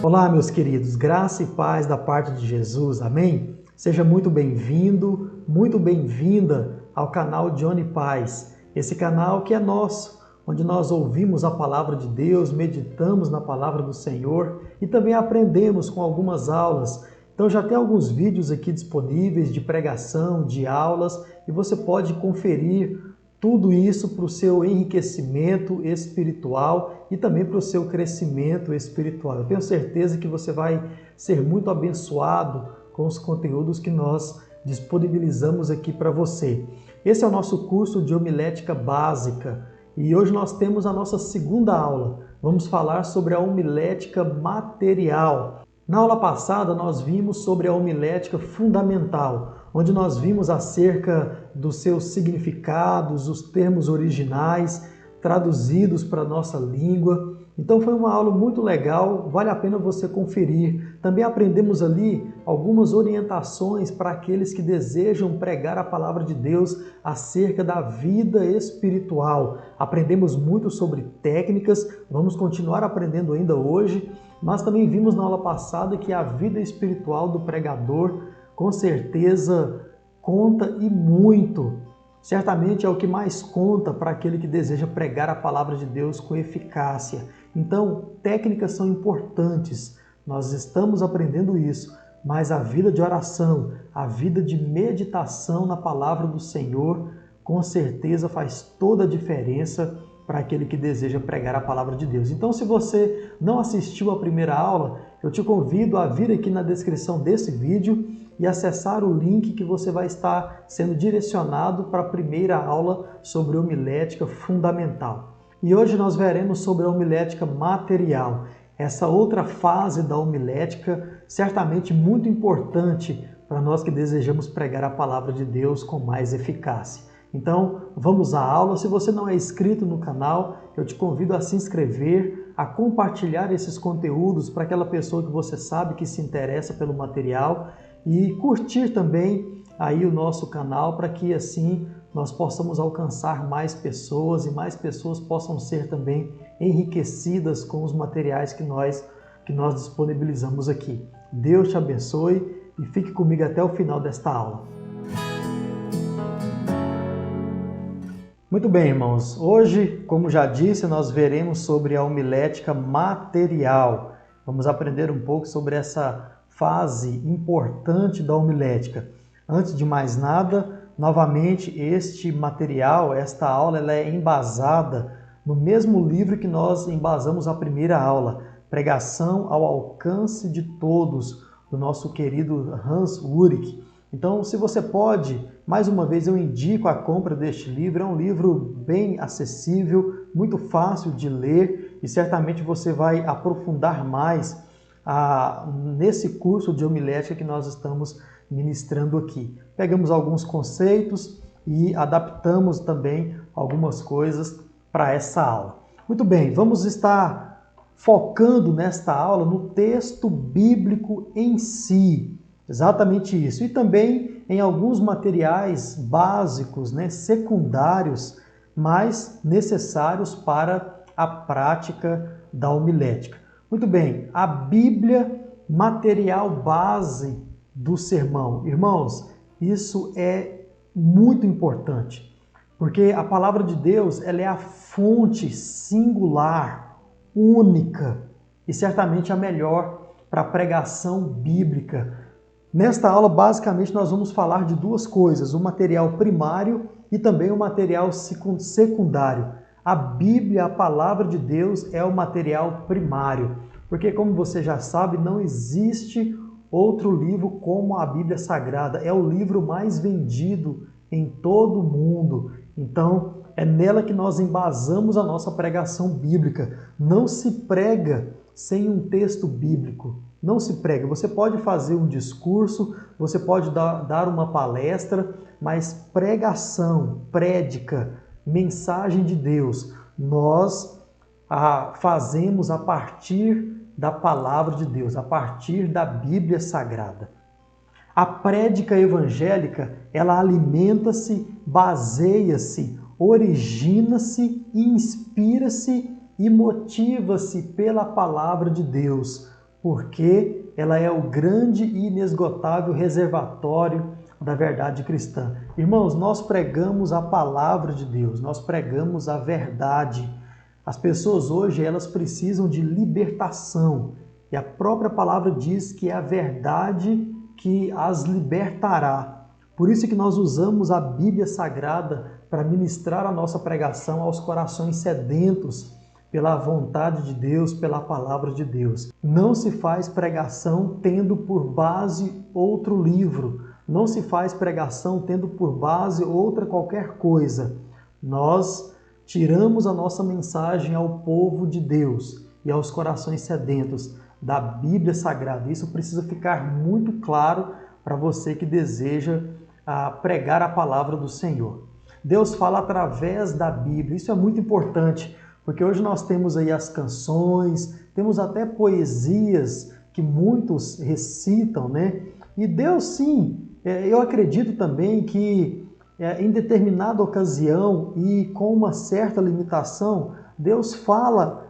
Olá, meus queridos, graça e paz da parte de Jesus, amém? Seja muito bem-vindo, muito bem-vinda ao canal Johnny Paz, esse canal que é nosso, onde nós ouvimos a palavra de Deus, meditamos na palavra do Senhor e também aprendemos com algumas aulas. Então já tem alguns vídeos aqui disponíveis de pregação, de aulas, e você pode conferir tudo isso para o seu enriquecimento espiritual e também para o seu crescimento espiritual. Eu tenho certeza que você vai ser muito abençoado com os conteúdos que nós disponibilizamos aqui para você. Esse é o nosso curso de homilética básica e hoje nós temos a nossa segunda aula. Vamos falar sobre a homilética material. Na aula passada nós vimos sobre a homilética fundamental, onde nós vimos acerca dos seus significados, os termos originais traduzidos para a nossa língua. Então foi uma aula muito legal, vale a pena você conferir. Também aprendemos ali algumas orientações para aqueles que desejam pregar a palavra de Deus acerca da vida espiritual. Aprendemos muito sobre técnicas, vamos continuar aprendendo ainda hoje, mas também vimos na aula passada que a vida espiritual do pregador com certeza conta e muito. Certamente é o que mais conta para aquele que deseja pregar a palavra de Deus com eficácia. Então, técnicas são importantes, nós estamos aprendendo isso, mas a vida de oração, a vida de meditação na palavra do Senhor, com certeza faz toda a diferença para aquele que deseja pregar a palavra de Deus. Então, se você não assistiu a primeira aula, eu te convido a vir aqui na descrição desse vídeo e acessar o link que você vai estar sendo direcionado para a primeira aula sobre homilética fundamental. E hoje nós veremos sobre a homilética material, essa outra fase da homilética, certamente muito importante para nós que desejamos pregar a palavra de Deus com mais eficácia. Então, vamos à aula. Se você não é inscrito no canal, eu te convido a se inscrever, a compartilhar esses conteúdos para aquela pessoa que você sabe que se interessa pelo material e curtir também aí o nosso canal para que assim nós possamos alcançar mais pessoas e mais pessoas possam ser também enriquecidas com os materiais que nós disponibilizamos aqui. Deus te abençoe e fique comigo até o final desta aula. Muito bem, irmãos. Hoje, como já disse, nós veremos sobre a homilética material. Vamos aprender um pouco sobre essa fase importante da homilética. Antes de mais nada, novamente, este material, esta aula, ela é embasada no mesmo livro que nós embasamos a primeira aula, Pregação ao Alcance de Todos, do nosso querido Hans Ulrich. Então, se você pode, mais uma vez eu indico a compra deste livro. É um livro bem acessível, muito fácil de ler e certamente você vai aprofundar mais nesse curso de homilética que nós estamos ministrando aqui. Pegamos alguns conceitos e adaptamos também algumas coisas para essa aula. Muito bem, vamos estar focando nesta aula no texto bíblico em si. Exatamente isso. E também em alguns materiais básicos, secundários, mas necessários para a prática da homilética. Muito bem, a Bíblia, material base do sermão. Irmãos, isso é muito importante, porque a palavra de Deus ela é a fonte singular, única e certamente a melhor para a pregação bíblica. Nesta aula, basicamente, nós vamos falar de duas coisas, o material primário e também o material secundário. A Bíblia, a palavra de Deus, é o material primário, porque, como você já sabe, não existe outro livro como a Bíblia Sagrada. É o livro mais vendido em todo o mundo. Então, é nela que nós embasamos a nossa pregação bíblica. Não se prega sem um texto bíblico. Não se prega. Você pode fazer um discurso, você pode dar uma palestra, mas pregação, prédica, mensagem de Deus, nós fazemos a partir da palavra de Deus, a partir da Bíblia Sagrada. A prédica evangélica, ela alimenta-se, baseia-se, origina-se, inspira-se e motiva-se pela palavra de Deus. porque ela é o grande e inesgotável reservatório da verdade cristã. Irmãos, nós pregamos a palavra de Deus, nós pregamos a verdade. As pessoas hoje, elas precisam de libertação. E a própria palavra diz que é a verdade que as libertará. Por isso que nós usamos a Bíblia Sagrada para ministrar a nossa pregação aos corações sedentos pela vontade de Deus, pela palavra de Deus. Não se faz pregação tendo por base outro livro. Não se faz pregação tendo por base outra qualquer coisa. Nós tiramos a nossa mensagem ao povo de Deus e aos corações sedentos da Bíblia Sagrada. Isso precisa ficar muito claro para você que deseja pregar a palavra do Senhor. Deus fala através da Bíblia. Isso é muito importante, porque hoje nós temos aí as canções, temos até poesias que muitos recitam, né? E Deus, sim, eu acredito também que em determinada ocasião e com uma certa limitação, Deus fala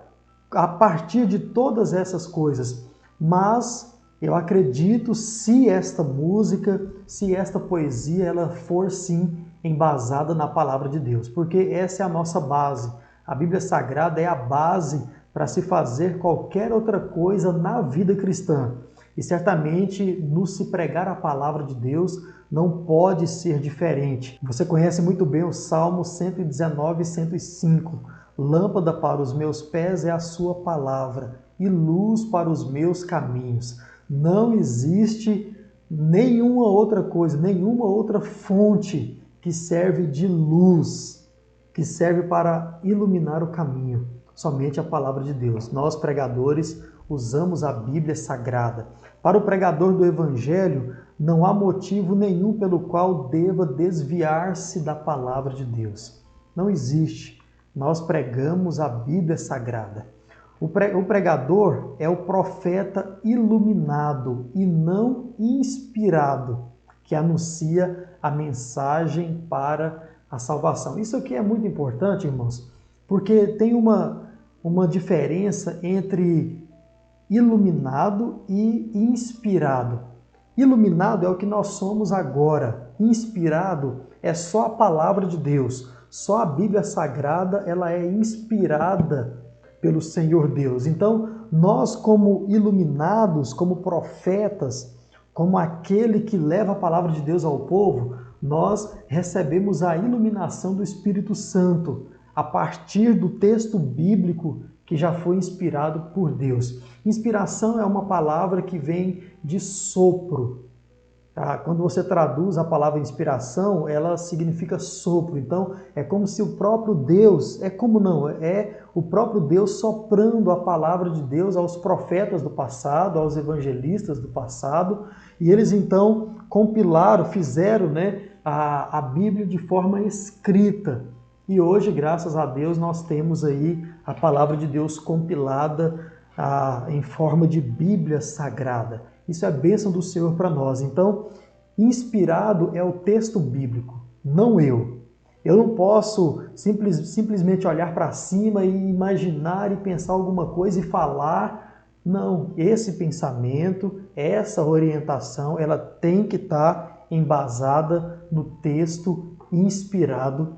a partir de todas essas coisas. Mas eu acredito, se esta música, se esta poesia, ela for sim embasada na palavra de Deus, porque essa é a nossa base. A Bíblia Sagrada é a base para se fazer qualquer outra coisa na vida cristã. E certamente, no se pregar a palavra de Deus, não pode ser diferente. Você conhece muito bem o Salmo 119 e 105. Lâmpada para os meus pés é a sua palavra e luz para os meus caminhos. Não existe nenhuma outra coisa, nenhuma outra fonte que serve de luz, que serve para iluminar o caminho. Somente a palavra de Deus. Nós, pregadores, usamos a Bíblia Sagrada. Para o pregador do Evangelho, não há motivo nenhum pelo qual deva desviar-se da palavra de Deus. Não existe. Nós pregamos a Bíblia Sagrada. O pregador é o profeta iluminado e não inspirado, que anuncia a mensagem para a salvação. Isso aqui é muito importante, irmãos, porque tem uma diferença entre iluminado e inspirado. Iluminado é o que nós somos agora. Inspirado é só a palavra de Deus. Só a Bíblia Sagrada ela é inspirada pelo Senhor Deus. Então, nós como iluminados, como profetas, como aquele que leva a palavra de Deus ao povo, nós recebemos a iluminação do Espírito Santo a partir do texto bíblico que já foi inspirado por Deus. Inspiração é uma palavra que vem de sopro. Quando você traduz a palavra inspiração, ela significa sopro. Então, é como se o próprio Deus, é o próprio Deus soprando a palavra de Deus aos profetas do passado, aos evangelistas do passado, e eles então compilaram, fizeram a Bíblia de forma escrita. E hoje, graças a Deus, nós temos aí a palavra de Deus compilada em forma de Bíblia Sagrada. Isso é a bênção do Senhor para nós. Então, inspirado é o texto bíblico, não eu. Eu não posso simplesmente olhar para cima e imaginar e pensar alguma coisa e falar. Não, esse pensamento, essa orientação, ela tem que estar embasada no texto inspirado,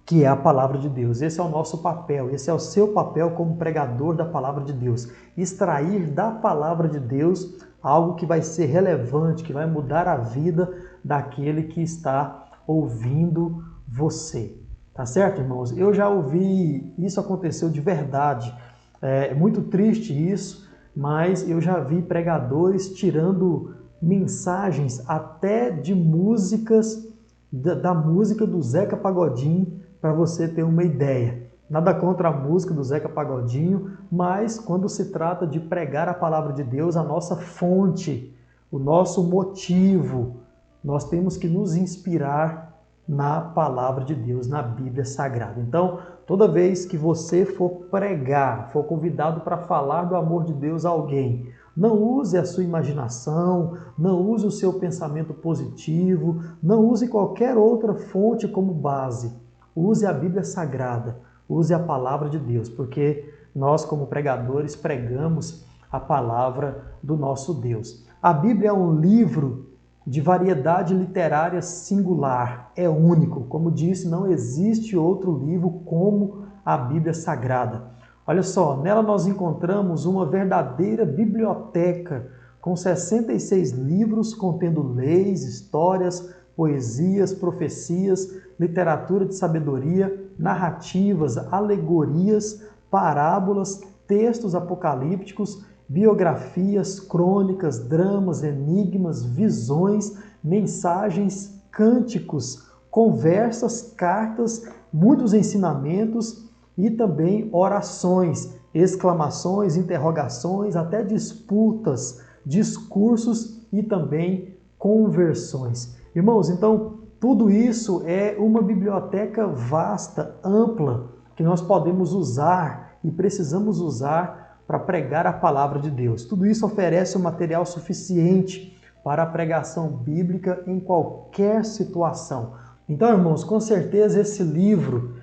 que é a palavra de Deus. Esse é o nosso papel, esse é o seu papel como pregador da palavra de Deus. Extrair da palavra de Deus algo que vai ser relevante, que vai mudar a vida daquele que está ouvindo você. Tá certo, irmãos? Eu já ouvi, isso aconteceu de verdade. É muito triste isso, mas eu já vi pregadores tirando mensagens até de músicas, da música do Zeca Pagodinho, para você ter uma ideia. Nada contra a música do Zeca Pagodinho, mas quando se trata de pregar a palavra de Deus, a nossa fonte, o nosso motivo, nós temos que nos inspirar na palavra de Deus, na Bíblia Sagrada. Então, toda vez que você for pregar, for convidado para falar do amor de Deus a alguém, não use a sua imaginação, não use o seu pensamento positivo, não use qualquer outra fonte como base. Use a Bíblia Sagrada. Use a palavra de Deus, porque nós, como pregadores, pregamos a palavra do nosso Deus. A Bíblia é um livro de variedade literária singular, é único. Como disse, não existe outro livro como a Bíblia Sagrada. Olha só, nela nós encontramos uma verdadeira biblioteca com 66 livros contendo leis, histórias, poesias, profecias, literatura de sabedoria, narrativas, alegorias, parábolas, textos apocalípticos, biografias, crônicas, dramas, enigmas, visões, mensagens, cânticos, conversas, cartas, muitos ensinamentos e também orações, exclamações, interrogações, até disputas, discursos e também conversões. Irmãos, então tudo isso é uma biblioteca vasta, ampla, que nós podemos usar e precisamos usar para pregar a palavra de Deus. Tudo isso oferece um material suficiente para a pregação bíblica em qualquer situação. Então, irmãos, com certeza esse livro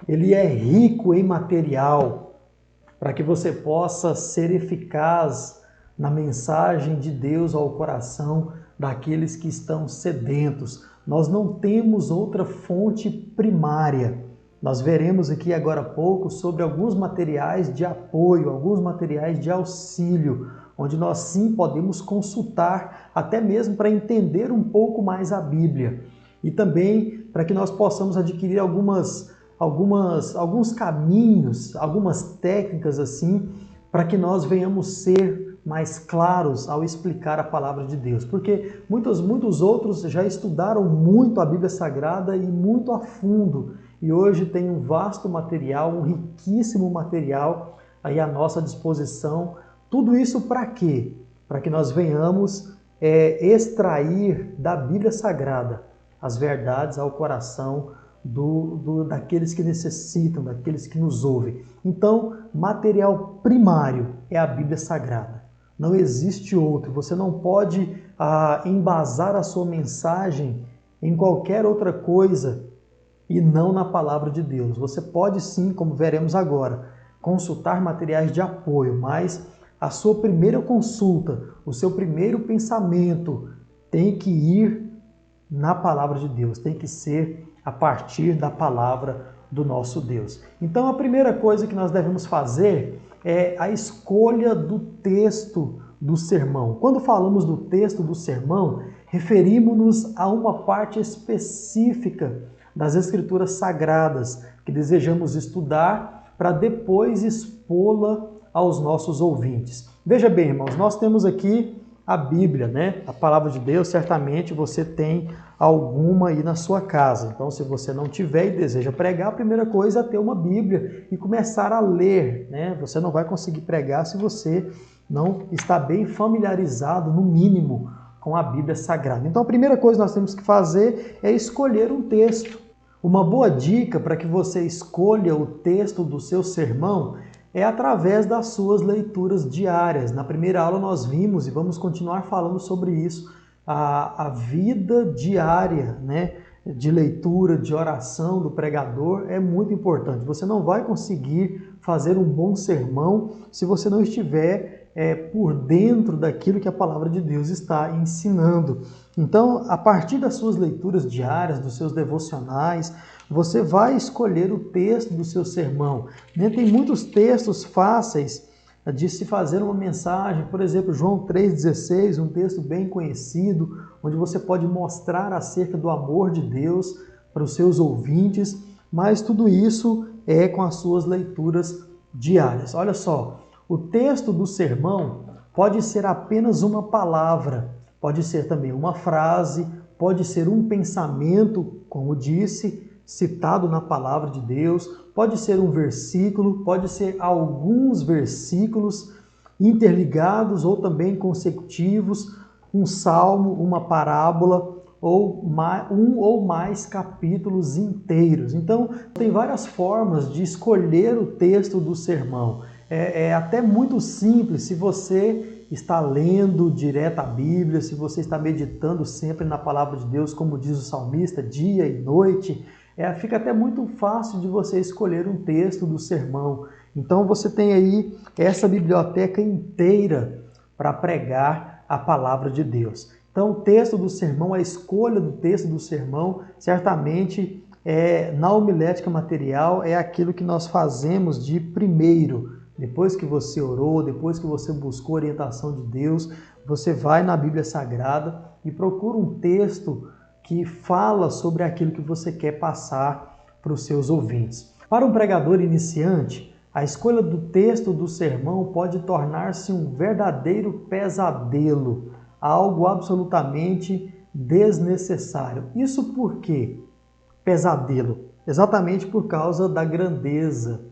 ele é rico em material para que você possa ser eficaz na mensagem de Deus ao coração daqueles que estão sedentos. Nós não temos outra fonte primária. Nós veremos aqui agora há pouco sobre alguns materiais de apoio, alguns materiais de auxílio, onde nós sim podemos consultar, até mesmo para entender um pouco mais a Bíblia. E também para que nós possamos adquirir alguns caminhos, algumas técnicas assim, para que nós venhamos ser mais claros ao explicar a palavra de Deus. Porque muitos outros já estudaram muito a Bíblia Sagrada e muito a fundo. E hoje tem um vasto material, um riquíssimo material aí à nossa disposição. Tudo isso para quê? Para que nós venhamos extrair da Bíblia Sagrada as verdades ao coração daqueles que necessitam, daqueles que nos ouvem. Então, material primário é a Bíblia Sagrada. Não existe outro. Você não pode embasar a sua mensagem em qualquer outra coisa e não na palavra de Deus. Você pode sim, como veremos agora, consultar materiais de apoio, mas a sua primeira consulta, o seu primeiro pensamento tem que ir na palavra de Deus, tem que ser a partir da palavra do nosso Deus. Então a primeira coisa que nós devemos fazer é a escolha do texto do sermão. Quando falamos do texto do sermão, referimos-nos a uma parte específica das Escrituras Sagradas que desejamos estudar para depois expô-la aos nossos ouvintes. Veja bem, irmãos, nós temos aqui a Bíblia, né? A palavra de Deus, certamente você tem alguma aí na sua casa. Então, se você não tiver e deseja pregar, a primeira coisa é ter uma Bíblia e começar a ler, né? Você não vai conseguir pregar se você não está bem familiarizado, no mínimo, com a Bíblia Sagrada. Então, a primeira coisa que nós temos que fazer é escolher um texto. Uma boa dica para que você escolha o texto do seu sermão é através das suas leituras diárias. Na primeira aula nós vimos, e vamos continuar falando sobre isso, a vida diária, né, de leitura, de oração do pregador é muito importante. Você não vai conseguir fazer um bom sermão se você não estiver por dentro daquilo que a palavra de Deus está ensinando. Então, a partir das suas leituras diárias, dos seus devocionais, você vai escolher o texto do seu sermão. Tem muitos textos fáceis de se fazer uma mensagem, por exemplo, João 3,16, um texto bem conhecido, onde você pode mostrar acerca do amor de Deus para os seus ouvintes, mas tudo isso é com as suas leituras diárias. Olha só, o texto do sermão pode ser apenas uma palavra, pode ser também uma frase, pode ser um pensamento, como disse, citado na palavra de Deus, pode ser um versículo, pode ser alguns versículos interligados ou também consecutivos, um salmo, uma parábola ou um ou mais capítulos inteiros. Então, tem várias formas de escolher o texto do sermão. É até muito simples se você está lendo direto a Bíblia, se você está meditando sempre na palavra de Deus, como diz o salmista, dia e noite, Fica até muito fácil de você escolher um texto do sermão. Então você tem aí essa biblioteca inteira para pregar a palavra de Deus. Então o texto do sermão, a escolha do texto do sermão, certamente na homilética material é aquilo que nós fazemos de primeiro. Depois que você orou, depois que você buscou orientação de Deus, você vai na Bíblia Sagrada e procura um texto que fala sobre aquilo que você quer passar para os seus ouvintes. Para um pregador iniciante, a escolha do texto do sermão pode tornar-se um verdadeiro pesadelo, algo absolutamente desnecessário. Isso por quê? Pesadelo. Exatamente por causa da grandeza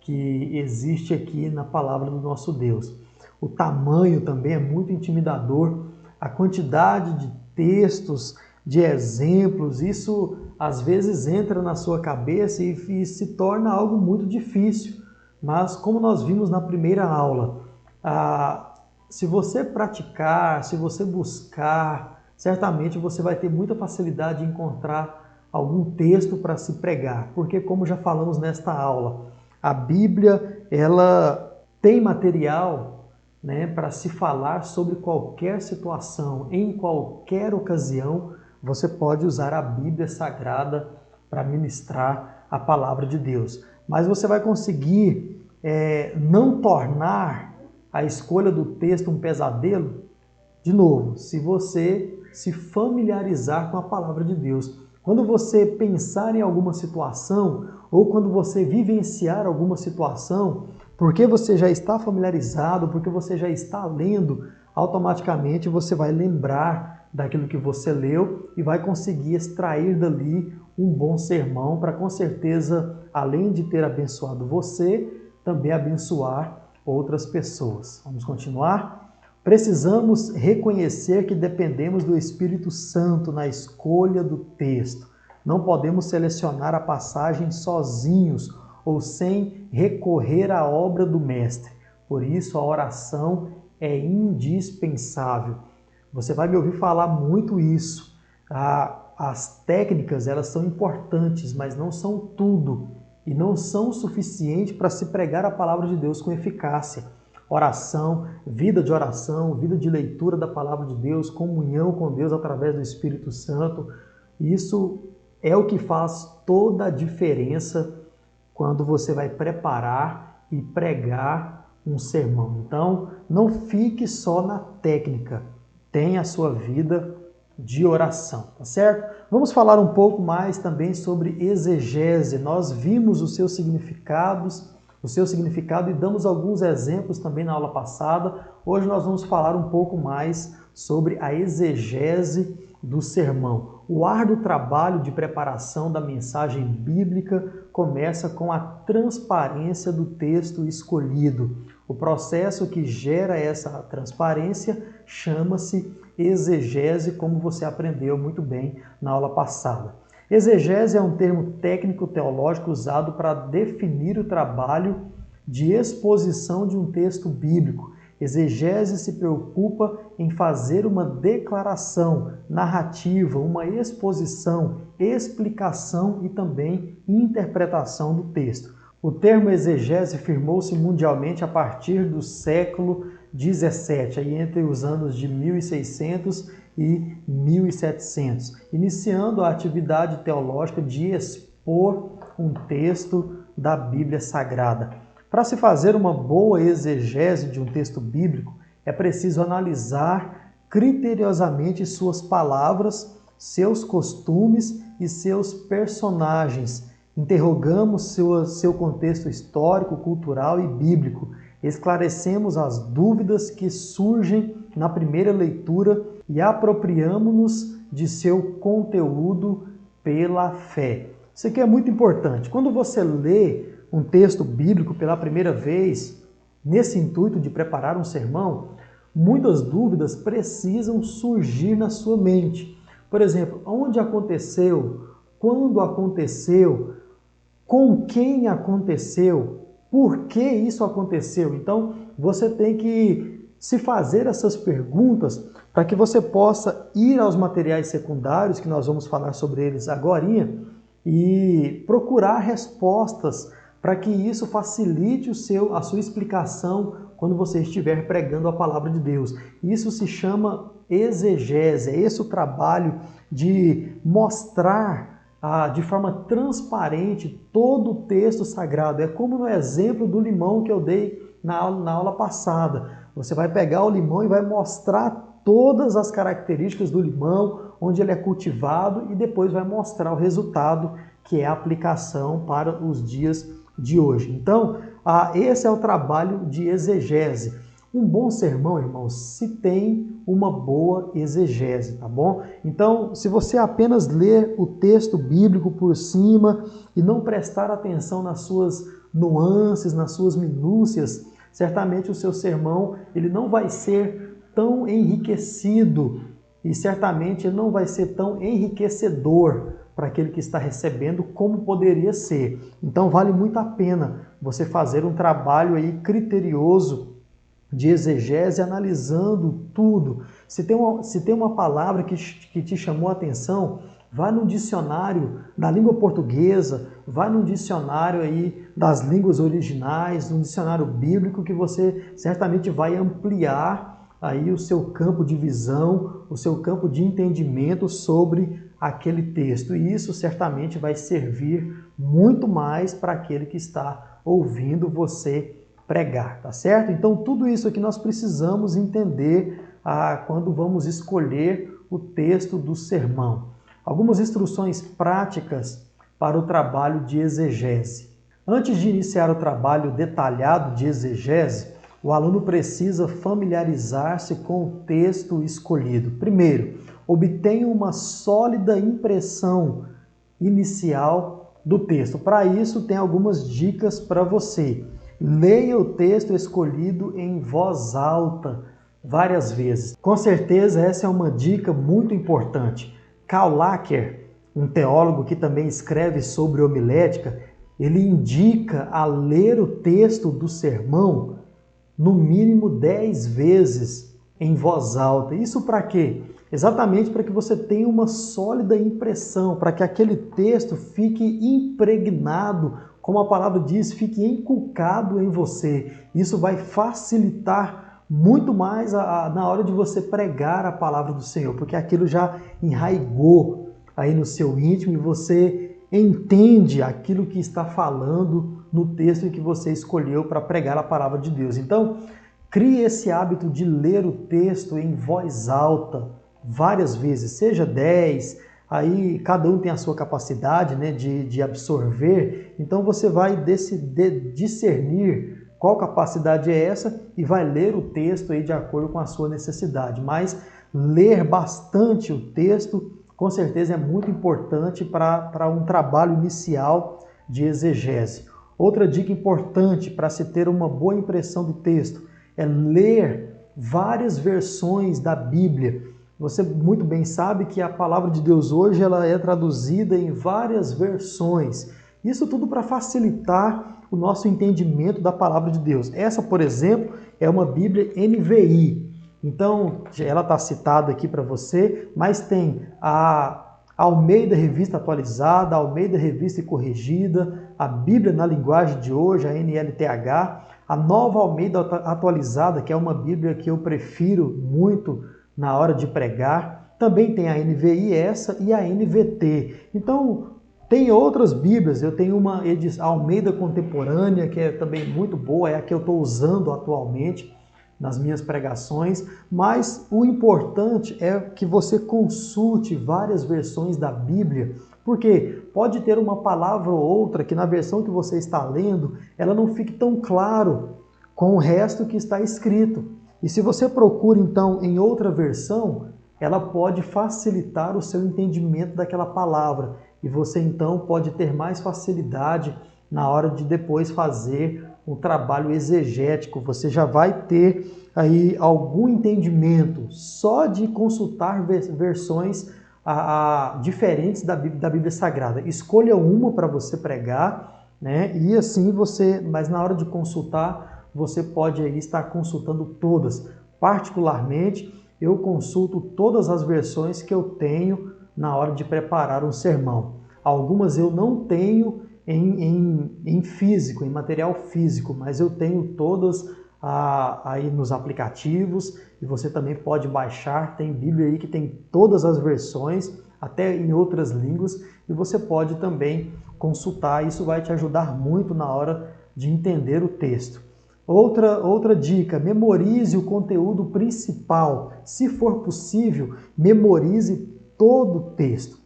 que existe aqui na palavra do nosso Deus. O tamanho também é muito intimidador, a quantidade de textos, de exemplos, isso às vezes entra na sua cabeça e se torna algo muito difícil. Mas como nós vimos na primeira aula, se você praticar, se você buscar, certamente você vai ter muita facilidade de encontrar algum texto para se pregar, porque como já falamos nesta aula, a Bíblia ela tem material, para se falar sobre qualquer situação, em qualquer ocasião, você pode usar a Bíblia Sagrada para ministrar a palavra de Deus. Mas você vai conseguir não tornar a escolha do texto um pesadelo, de novo, se você se familiarizar com a palavra de Deus. Quando você pensar em alguma situação ou quando você vivenciar alguma situação, porque você já está familiarizado, porque você já está lendo, automaticamente você vai lembrar daquilo que você leu e vai conseguir extrair dali um bom sermão para, com certeza, além de ter abençoado você, também abençoar outras pessoas. Vamos continuar? Precisamos reconhecer que dependemos do Espírito Santo na escolha do texto. Não podemos selecionar a passagem sozinhos ou sem recorrer à obra do Mestre. Por isso, a oração é indispensável. Você vai me ouvir falar muito isso. As técnicas, elas são importantes, mas não são tudo e não são o suficiente para se pregar a palavra de Deus com eficácia. Oração, vida de leitura da palavra de Deus, comunhão com Deus através do Espírito Santo, isso é o que faz toda a diferença quando você vai preparar e pregar um sermão. Então, não fique só na técnica, tenha a sua vida de oração, tá certo? Vamos falar um pouco mais também sobre exegese. Nós vimos o seu significado e damos alguns exemplos também na aula passada. Hoje nós vamos falar um pouco mais sobre a exegese do sermão. O árduo trabalho de preparação da mensagem bíblica começa com a transparência do texto escolhido. O processo que gera essa transparência chama-se exegese, como você aprendeu muito bem na aula passada. Exegese é um termo técnico teológico usado para definir o trabalho de exposição de um texto bíblico. Exegese se preocupa em fazer uma declaração narrativa, uma exposição, explicação e também interpretação do texto. O termo exegese firmou-se mundialmente a partir do século XVII, aí entre os anos de 1600 e 1700, iniciando a atividade teológica de expor um texto da Bíblia Sagrada. Para se fazer uma boa exegese de um texto bíblico, é preciso analisar criteriosamente suas palavras, seus costumes e seus personagens. Interrogamos seu contexto histórico, cultural e bíblico. Esclarecemos as dúvidas que surgem na primeira leitura e apropriamo-nos de seu conteúdo pela fé. Isso aqui é muito importante. Quando você lê um texto bíblico pela primeira vez, nesse intuito de preparar um sermão, muitas dúvidas precisam surgir na sua mente. Por exemplo, onde aconteceu? Quando aconteceu? Com quem aconteceu? Por que isso aconteceu? Então, você tem que se fazer essas perguntas para que você possa ir aos materiais secundários, que nós vamos falar sobre eles agorinha, e procurar respostas para que isso facilite a sua explicação quando você estiver pregando a palavra de Deus. Isso se chama exegese, é esse o trabalho de mostrar de forma transparente todo o texto sagrado. É como no exemplo do limão que eu dei na aula passada. Você vai pegar o limão e vai mostrar todas as características do limão, onde ele é cultivado, e depois vai mostrar o resultado, que é a aplicação para os dias de hoje. Então, esse é o trabalho de exegese. Um bom sermão, irmãos, se tem uma boa exegese, tá bom? Então, se você apenas ler o texto bíblico por cima e não prestar atenção nas suas nuances, nas suas minúcias, certamente o seu sermão ele não vai ser tão enriquecido e certamente ele não vai ser tão enriquecedor para aquele que está recebendo como poderia ser. Então vale muito a pena você fazer um trabalho aí criterioso de exegese, analisando tudo. Se tem uma palavra que te chamou a atenção, vai no dicionário da língua portuguesa, vai no dicionário aí das línguas originais, no dicionário bíblico, que você certamente vai ampliar aí o seu campo de visão, o seu campo de entendimento sobre aquele texto. E isso certamente vai servir muito mais para aquele que está ouvindo você pregar, tá certo? Então tudo isso aqui nós precisamos entender quando vamos escolher o texto do sermão. Algumas instruções práticas para o trabalho de exegese. Antes de iniciar o trabalho detalhado de exegese, o aluno precisa familiarizar-se com o texto escolhido. Primeiro, obtenha uma sólida impressão inicial do texto. Para isso, tem algumas dicas para você. Leia o texto escolhido em voz alta várias vezes. Com certeza, essa é uma dica muito importante. Karl Lacker, um teólogo que também escreve sobre homilética, ele indica a ler o texto do sermão no mínimo 10 vezes em voz alta. Isso para quê? Exatamente para que você tenha uma sólida impressão, para que aquele texto fique impregnado, como a palavra diz, fique inculcado em você. Isso vai facilitar muito mais na hora de você pregar a palavra do Senhor, porque aquilo já enraigou aí no seu íntimo e você entende aquilo que está falando no texto que você escolheu para pregar a palavra de Deus. Então, crie esse hábito de ler o texto em voz alta várias vezes, seja 10, aí cada um tem a sua capacidade, né, de absorver, então você vai discernir qual capacidade é essa e vai ler o texto aí de acordo com a sua necessidade. Mas ler bastante o texto, com certeza é muito importante para um trabalho inicial de exegese. Outra dica importante para se ter uma boa impressão do texto é ler várias versões da Bíblia. Você muito bem sabe que a palavra de Deus hoje ela é traduzida em várias versões. Isso tudo para facilitar o nosso entendimento da palavra de Deus. Essa, por exemplo, é uma Bíblia NVI. Então, ela está citada aqui para você, mas tem a Almeida Revista Atualizada, a Almeida Revista e Corrigida, a Bíblia na Linguagem de Hoje, a NLTH, a Nova Almeida Atualizada, que é uma Bíblia que eu prefiro muito na hora de pregar. Também tem a NVI essa e a NVT. Então, tem outras Bíblias. Eu tenho uma Almeida Contemporânea, que é também muito boa, é a que eu estou usando atualmente nas minhas pregações, mas o importante é que você consulte várias versões da Bíblia, porque pode ter uma palavra ou outra que na versão que você está lendo, ela não fique tão claro com o resto que está escrito. E se você procura então em outra versão, ela pode facilitar o seu entendimento daquela palavra e você então pode ter mais facilidade na hora de depois fazer um trabalho exegético. Você já vai ter aí algum entendimento só de consultar versões diferentes da Bíblia Sagrada. Escolha uma para você pregar, né? E assim mas na hora de consultar, você pode aí estar consultando todas. Particularmente, eu consulto todas as versões que eu tenho na hora de preparar um sermão. Algumas eu não tenho em físico, em material físico, mas eu tenho todas aí nos aplicativos e você também pode baixar. Tem Bíblia aí que tem todas as versões, até em outras línguas, e você pode também consultar. Isso vai te ajudar muito na hora de entender o texto. Outra dica, memorize o conteúdo principal. Se for possível, memorize todo o texto.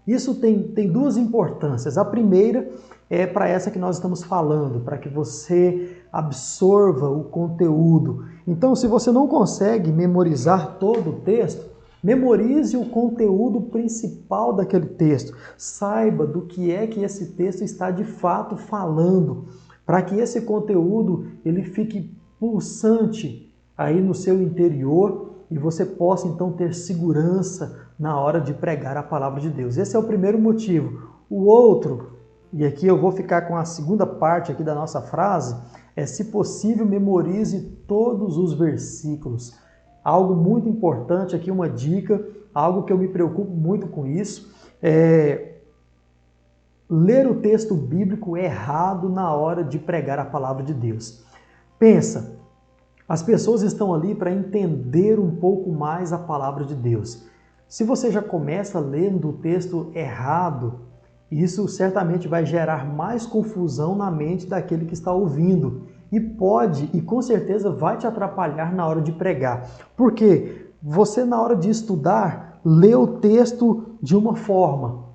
Isso tem duas importâncias. A primeira é para essa que nós estamos falando, para que você absorva o conteúdo. Então, se você não consegue memorizar todo o texto, memorize o conteúdo principal daquele texto. Saiba do que é que esse texto está de fato falando, para que esse conteúdo ele fique pulsante aí no seu interior e você possa então ter segurança na hora de pregar a palavra de Deus. Esse é o primeiro motivo. O outro, e aqui eu vou ficar com a segunda parte aqui da nossa frase, é: se possível, memorize todos os versículos. Algo muito importante aqui, uma dica, algo que eu me preocupo muito com isso, é ler o texto bíblico errado na hora de pregar a palavra de Deus. Pensa, as pessoas estão ali para entender um pouco mais a palavra de Deus. Se você já começa lendo o texto errado, isso certamente vai gerar mais confusão na mente daquele que está ouvindo e com certeza vai te atrapalhar na hora de pregar. Porque você, na hora de estudar, lê o texto de uma forma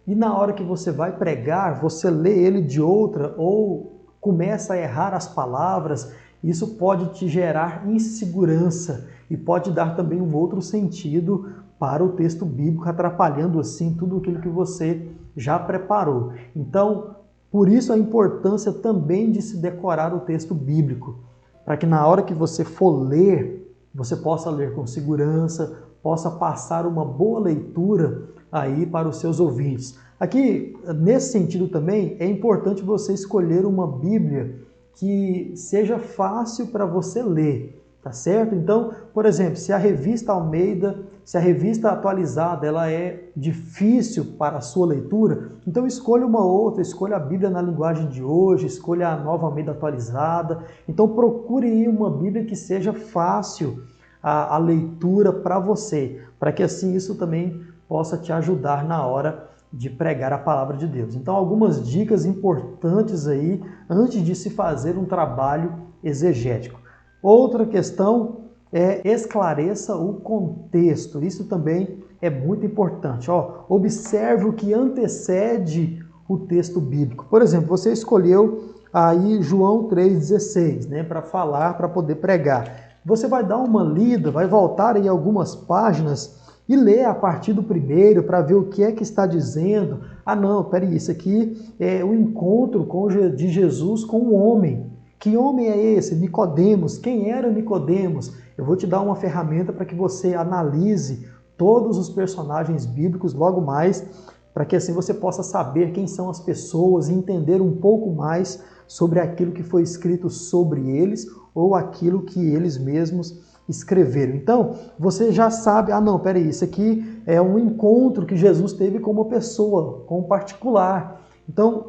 e na hora que você vai pregar, você lê ele de outra ou começa a errar as palavras. Isso pode te gerar insegurança e pode dar também um outro sentido para o texto bíblico, atrapalhando assim tudo aquilo que você já preparou. Então, por isso a importância também de se decorar o texto bíblico, para que na hora que você for ler, você possa ler com segurança, possa passar uma boa leitura aí para os seus ouvintes. Aqui, nesse sentido também, é importante você escolher uma Bíblia que seja fácil para você ler, tá certo? Então, por exemplo, se a revista Almeida, se a revista atualizada, ela é difícil para a sua leitura, então escolha uma outra, escolha a Bíblia na linguagem de hoje, escolha a Nova Almeida atualizada. Então procure uma Bíblia que seja fácil a leitura para você, para que assim isso também possa te ajudar na hora de pregar a palavra de Deus. Então, algumas dicas importantes aí antes de se fazer um trabalho exegético. Outra questão é: esclareça o contexto. Isso também é muito importante. Observe o que antecede o texto bíblico. Por exemplo, você escolheu aí João 3,16, né, para falar, para poder pregar. Você vai dar uma lida, vai voltar aí algumas páginas e ler a partir do primeiro para ver o que é que está dizendo. Não, peraí, isso aqui é o encontro de Jesus com o homem. Que homem é esse? Nicodemos. Quem era Nicodemos? Eu vou te dar uma ferramenta para que você analise todos os personagens bíblicos logo mais, para que assim você possa saber quem são as pessoas e entender um pouco mais sobre aquilo que foi escrito sobre eles ou aquilo que eles mesmos escreveram. Então, você já sabe, não, peraí, isso aqui é um encontro que Jesus teve com uma pessoa, com um particular. Então,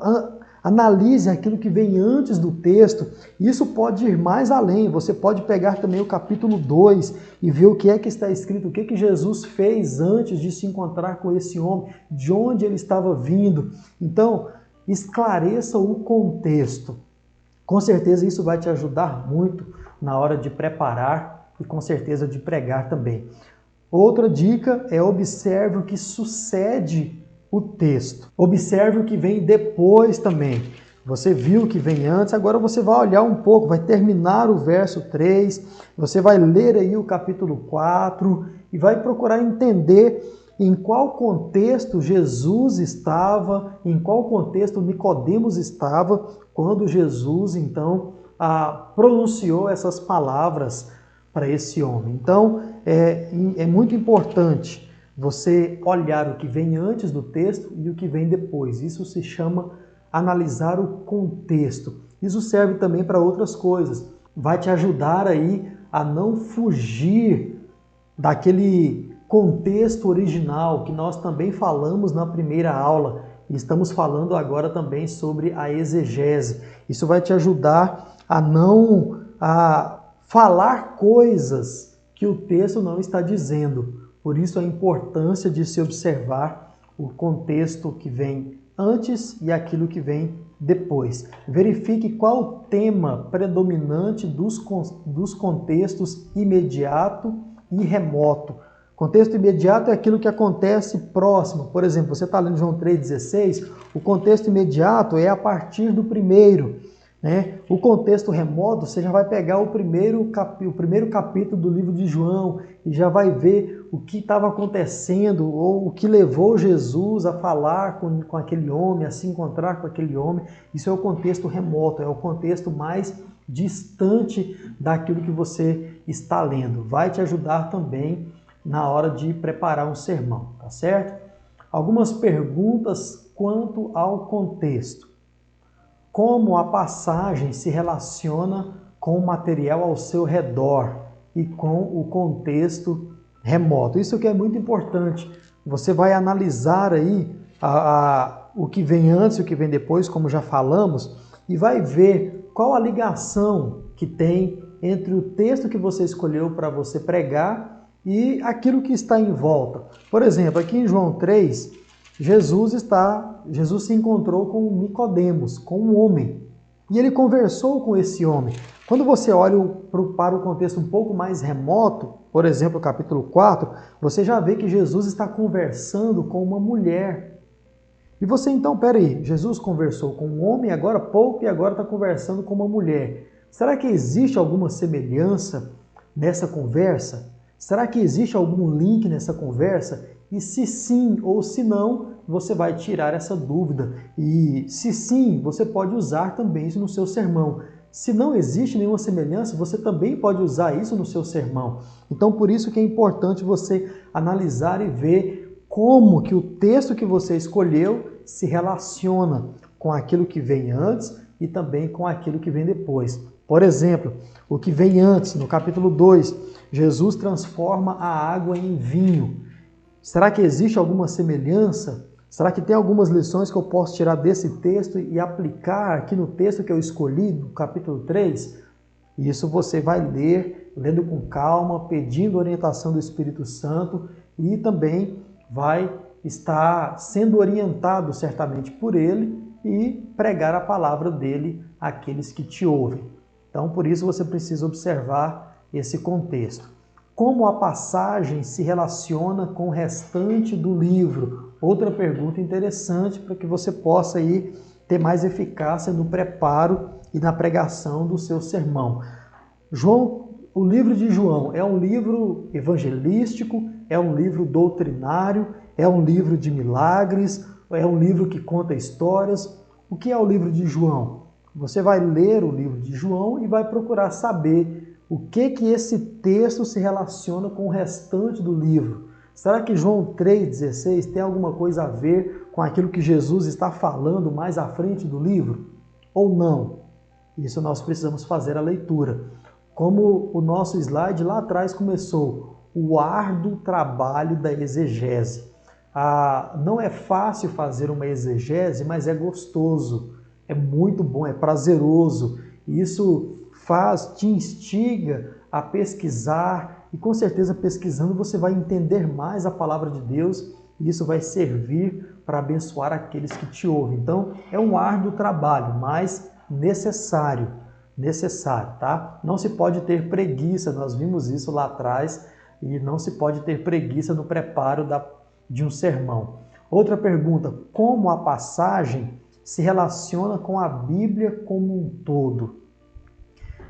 analise aquilo que vem antes do texto. Isso pode ir mais além. Você pode pegar também o capítulo 2 e ver o que é que está escrito, o que é que Jesus fez antes de se encontrar com esse homem, de onde ele estava vindo. Então, esclareça o contexto. Com certeza isso vai te ajudar muito na hora de preparar e com certeza de pregar também. Outra dica é: observe o que sucede o texto. Observe o que vem depois também. Você viu o que vem antes, agora você vai olhar um pouco, vai terminar o verso 3, você vai ler aí o capítulo 4 e vai procurar entender em qual contexto Jesus estava, em qual contexto Nicodemos estava, quando Jesus, então, pronunciou essas palavras para esse homem. Então, é muito importante você olhar o que vem antes do texto e o que vem depois. Isso se chama analisar o contexto. Isso serve também para outras coisas. Vai te ajudar aí a não fugir daquele contexto original que nós também falamos na primeira aula, e estamos falando agora também sobre a exegese. Isso vai te ajudar a não falar coisas que o texto não está dizendo. Por isso a importância de se observar o contexto que vem antes e aquilo que vem depois. Verifique qual o tema predominante dos contextos imediato e remoto. Contexto imediato é aquilo que acontece próximo. Por exemplo, você está lendo João 3,16, o contexto imediato é a partir do primeiro. Né? O contexto remoto, você já vai pegar o primeiro capítulo do livro de João e já vai ver o que estava acontecendo ou o que levou Jesus a falar com aquele homem, a se encontrar com aquele homem. Isso é o contexto remoto, é o contexto mais distante daquilo que você está lendo. Vai te ajudar também na hora de preparar um sermão, tá certo? Algumas perguntas quanto ao contexto. Como a passagem se relaciona com o material ao seu redor e com o contexto remoto. Isso que é muito importante. Você vai analisar aí o que vem antes e o que vem depois, como já falamos, e vai ver qual a ligação que tem entre o texto que você escolheu para você pregar e aquilo que está em volta. Por exemplo, aqui em João 3, Jesus se encontrou com Nicodemos, com um homem, e ele conversou com esse homem. Quando você olha para o contexto um pouco mais remoto, por exemplo, capítulo 4, você já vê que Jesus está conversando com uma mulher. E você então, peraí, Jesus conversou com um homem agora há pouco e agora está conversando com uma mulher. Será que existe alguma semelhança nessa conversa? Será que existe algum link nessa conversa? E se sim ou se não, você vai tirar essa dúvida. E se sim, você pode usar também isso no seu sermão. Se não existe nenhuma semelhança, você também pode usar isso no seu sermão. Então, por isso que é importante você analisar e ver como que o texto que você escolheu se relaciona com aquilo que vem antes e também com aquilo que vem depois. Por exemplo, o que vem antes, no capítulo 2, Jesus transforma a água em vinho. Será que existe alguma semelhança? Será que tem algumas lições que eu posso tirar desse texto e aplicar aqui no texto que eu escolhi, no capítulo 3? Isso você vai ler, lendo com calma, pedindo orientação do Espírito Santo e também vai estar sendo orientado certamente por ele e pregar a palavra dele àqueles que te ouvem. Então, por isso você precisa observar esse contexto. Como a passagem se relaciona com o restante do livro? Outra pergunta interessante para que você possa aí ter mais eficácia no preparo e na pregação do seu sermão. O livro de João é um livro evangelístico, é um livro doutrinário, é um livro de milagres, é um livro que conta histórias. O que é o livro de João? Você vai ler o livro de João e vai procurar saber o que esse texto se relaciona com o restante do livro. Será que João 3,16 tem alguma coisa a ver com aquilo que Jesus está falando mais à frente do livro? Ou não? Isso nós precisamos fazer a leitura. Como o nosso slide lá atrás começou, o árduo trabalho da exegese. Não é fácil fazer uma exegese, mas é gostoso, é muito bom, é prazeroso. Isso te instiga a pesquisar e com certeza pesquisando você vai entender mais a palavra de Deus e isso vai servir para abençoar aqueles que te ouvem. Então é um árduo trabalho, mas necessário, tá? Não se pode ter preguiça, nós vimos isso lá atrás e não se pode ter preguiça no preparo de um sermão. Outra pergunta, como a passagem se relaciona com a Bíblia como um todo?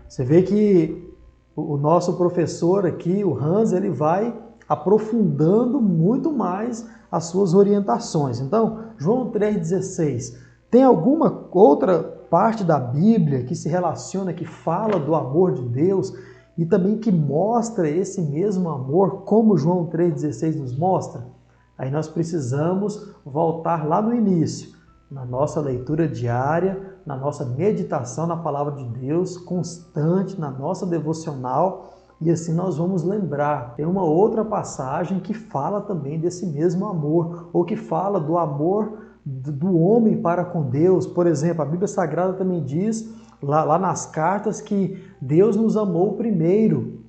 Você vê que o nosso professor aqui, o Hans, ele vai aprofundando muito mais as suas orientações. Então, João 3,16, tem alguma outra parte da Bíblia que se relaciona, que fala do amor de Deus e também que mostra esse mesmo amor, como João 3,16 nos mostra? Aí nós precisamos voltar lá no início, na nossa leitura diária, na nossa meditação na palavra de Deus, constante, na nossa devocional, e assim nós vamos lembrar. Tem uma outra passagem que fala também desse mesmo amor, ou que fala do amor do homem para com Deus. Por exemplo, a Bíblia Sagrada também diz, lá nas cartas, que Deus nos amou primeiro.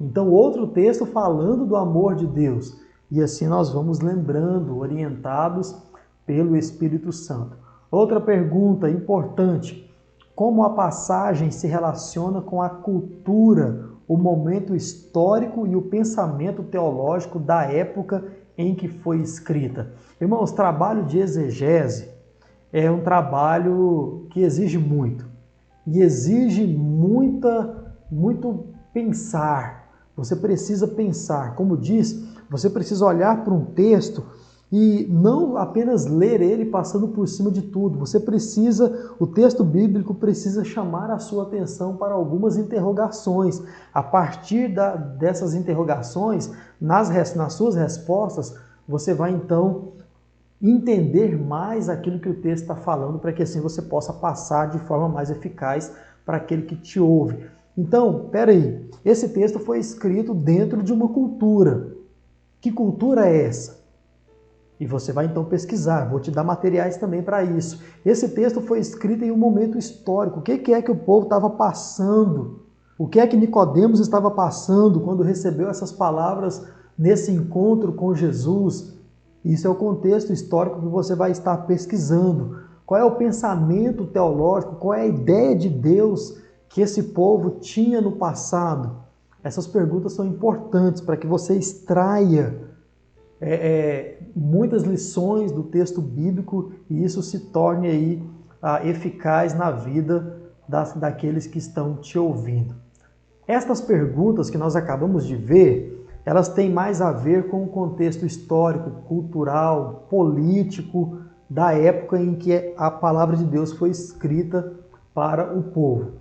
Então, outro texto falando do amor de Deus. E assim nós vamos lembrando, orientados pelo Espírito Santo. Outra pergunta importante: como a passagem se relaciona com a cultura, o momento histórico e o pensamento teológico da época em que foi escrita? Irmãos, trabalho de exegese é um trabalho que exige muito. E exige muito pensar. Você precisa pensar. Como diz, você precisa olhar para um texto e não apenas ler ele passando por cima de tudo. O texto bíblico precisa chamar a sua atenção para algumas interrogações. A partir dessas interrogações, nas suas respostas, você vai então entender mais aquilo que o texto está falando, para que assim você possa passar de forma mais eficaz para aquele que te ouve. Então, peraí, esse texto foi escrito dentro de uma cultura. Que cultura é essa? E você vai então pesquisar, vou te dar materiais também para isso. Esse texto foi escrito em um momento histórico. O que é que o povo estava passando? O que é que Nicodemos estava passando quando recebeu essas palavras nesse encontro com Jesus? Isso é o contexto histórico que você vai estar pesquisando. Qual é o pensamento teológico, qual é a ideia de Deus que esse povo tinha no passado? Essas perguntas são importantes para que você extraia muitas lições do texto bíblico e isso se torne aí eficaz na vida daqueles que estão te ouvindo. Estas perguntas que nós acabamos de ver, elas têm mais a ver com o contexto histórico, cultural, político da época em que a palavra de Deus foi escrita para o povo.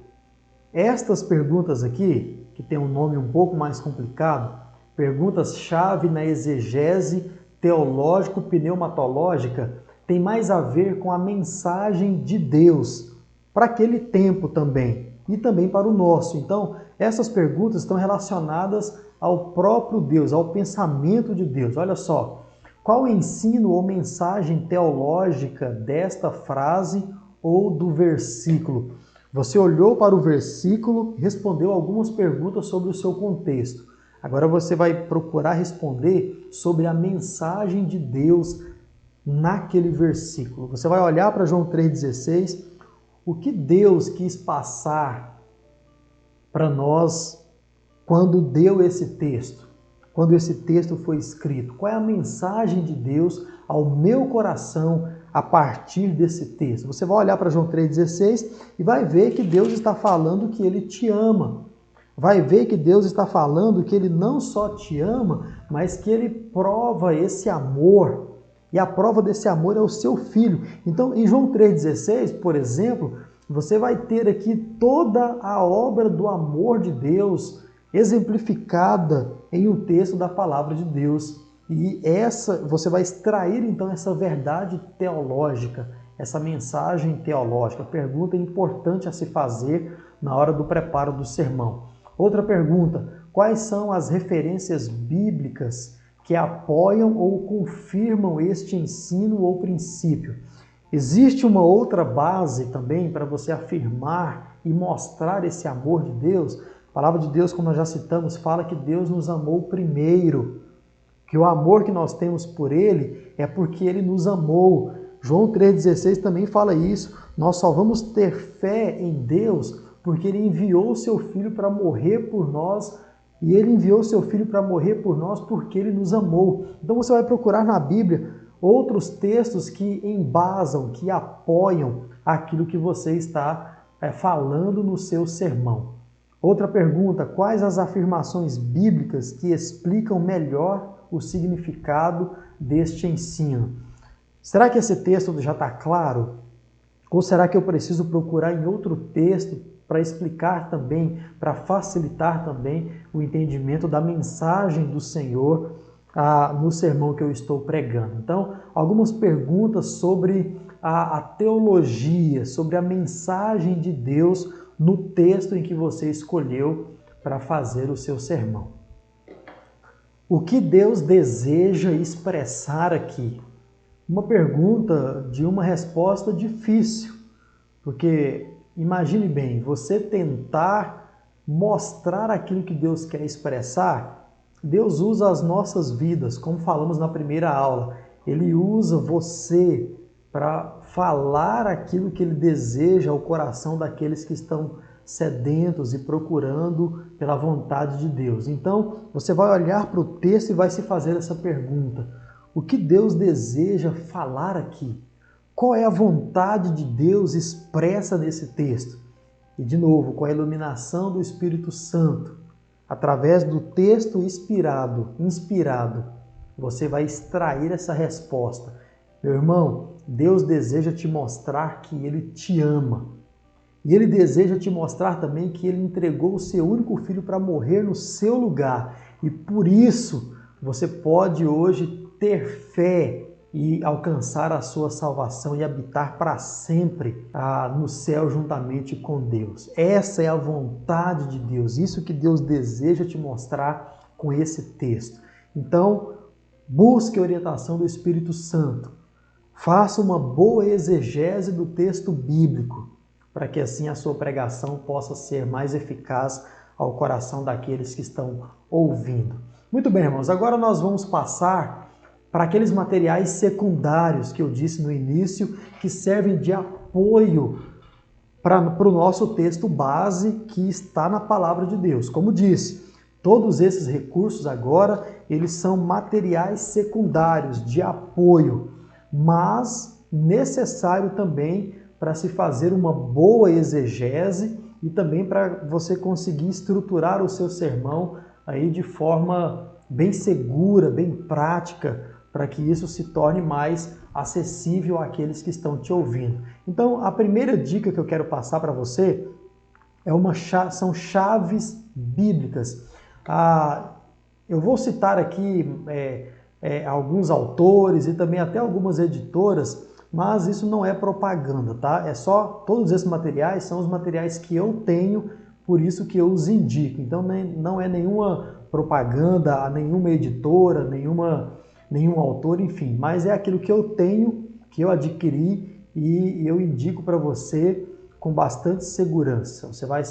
Estas perguntas aqui, que tem um nome um pouco mais complicado, perguntas-chave na exegese teológico-pneumatológica, tem mais a ver com a mensagem de Deus para aquele tempo também e também para o nosso. Então, essas perguntas estão relacionadas ao próprio Deus, ao pensamento de Deus. Olha só, qual o ensino ou mensagem teológica desta frase ou do versículo? Você olhou para o versículo e respondeu algumas perguntas sobre o seu contexto. Agora você vai procurar responder sobre a mensagem de Deus naquele versículo. Você vai olhar para João 3,16, o que Deus quis passar para nós quando deu esse texto, quando esse texto foi escrito. Qual é a mensagem de Deus ao meu coração a partir desse texto? Você vai olhar para João 3,16 e vai ver que Deus está falando que Ele te ama. Vai ver que Deus está falando que Ele não só te ama, mas que Ele prova esse amor. E a prova desse amor é o seu Filho. Então, em João 3,16, por exemplo, você vai ter aqui toda a obra do amor de Deus exemplificada em um texto da palavra de Deus. E você vai extrair então essa verdade teológica, essa mensagem teológica. Pergunta importante a se fazer na hora do preparo do sermão. Outra pergunta: quais são as referências bíblicas que apoiam ou confirmam este ensino ou princípio? Existe uma outra base também para você afirmar e mostrar esse amor de Deus? A palavra de Deus, como nós já citamos, fala que Deus nos amou primeiro, que o amor que nós temos por Ele é porque Ele nos amou. João 3,16 também fala isso. Nós só vamos ter fé em Deus porque Ele enviou o Seu Filho para morrer por nós, e Ele enviou o Seu Filho para morrer por nós porque Ele nos amou. Então você vai procurar na Bíblia outros textos que embasam, que apoiam aquilo que você está falando no seu sermão. Outra pergunta: quais as afirmações bíblicas que explicam melhor o significado deste ensino? Será que esse texto já está claro? Ou será que eu preciso procurar em outro texto para explicar também, para facilitar também o entendimento da mensagem do Senhor no sermão que eu estou pregando? Então, algumas perguntas sobre a teologia, sobre a mensagem de Deus no texto em que você escolheu para fazer o seu sermão. O que Deus deseja expressar aqui? uma pergunta de uma resposta difícil, porque imagine bem, você tentar mostrar aquilo que Deus quer expressar. Deus usa as nossas vidas, como falamos na primeira aula. Ele usa você para falar aquilo que Ele deseja ao coração daqueles que estão sedentos e procurando pela vontade de Deus. Então, você vai olhar para o texto e vai se fazer essa pergunta: o que Deus deseja falar aqui? Qual é a vontade de Deus expressa nesse texto? E, de novo, com a iluminação do Espírito Santo, através do texto inspirado, você vai extrair essa resposta. Meu irmão, Deus deseja te mostrar que Ele te ama. E Ele deseja te mostrar também que Ele entregou o seu único filho para morrer no seu lugar. E por isso você pode hoje ter fé e alcançar a sua salvação e habitar para sempre no céu juntamente com Deus. Essa é a vontade de Deus, isso que Deus deseja te mostrar com esse texto. Então, busque a orientação do Espírito Santo. Faça uma boa exegese do texto bíblico, para que assim a sua pregação possa ser mais eficaz ao coração daqueles que estão ouvindo. Muito bem, irmãos, agora nós vamos passar para aqueles materiais secundários que eu disse no início, que servem de apoio para o nosso texto base que está na Palavra de Deus. Como disse, todos esses recursos agora, eles são materiais secundários de apoio, mas necessário também para se fazer uma boa exegese e também para você conseguir estruturar o seu sermão aí de forma bem segura, bem prática, para que isso se torne mais acessível àqueles que estão te ouvindo. Então, a primeira dica que eu quero passar para você são chaves bíblicas. Eu vou citar aqui alguns autores e também até algumas editoras, mas isso não é propaganda, tá? Todos esses materiais são os materiais que eu tenho, por isso que eu os indico. Então não é nenhuma propaganda a nenhuma editora, nenhum autor, enfim, mas é aquilo que eu tenho, que eu adquiri e eu indico para você com bastante segurança. Você vai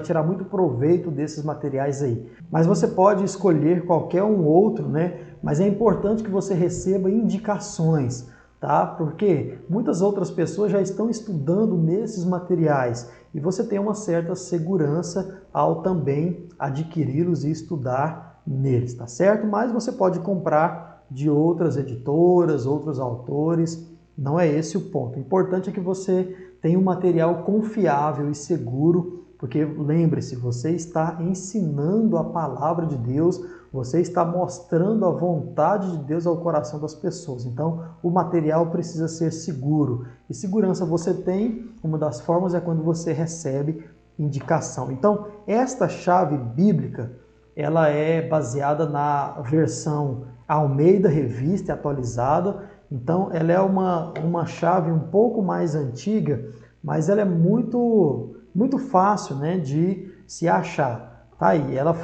tirar muito proveito desses materiais aí. Mas você pode escolher qualquer um outro, né? Mas é importante que você receba indicações, tá? Porque muitas outras pessoas já estão estudando nesses materiais e você tem uma certa segurança ao também adquiri-los e estudar neles, tá certo? Mas você pode comprar de outras editoras, outros autores, não é esse o ponto. O importante é que você tenha um material confiável e seguro, porque lembre-se, você está ensinando a palavra de Deus, você está mostrando a vontade de Deus ao coração das pessoas. Então, o material precisa ser seguro. E segurança você tem, uma das formas é quando você recebe indicação. Então, esta chave bíblica, ela é baseada na versão Almeida Revista Atualizada. Então, ela é uma chave um pouco mais antiga, mas ela é muito fácil, né, de se achar. Tá aí, ela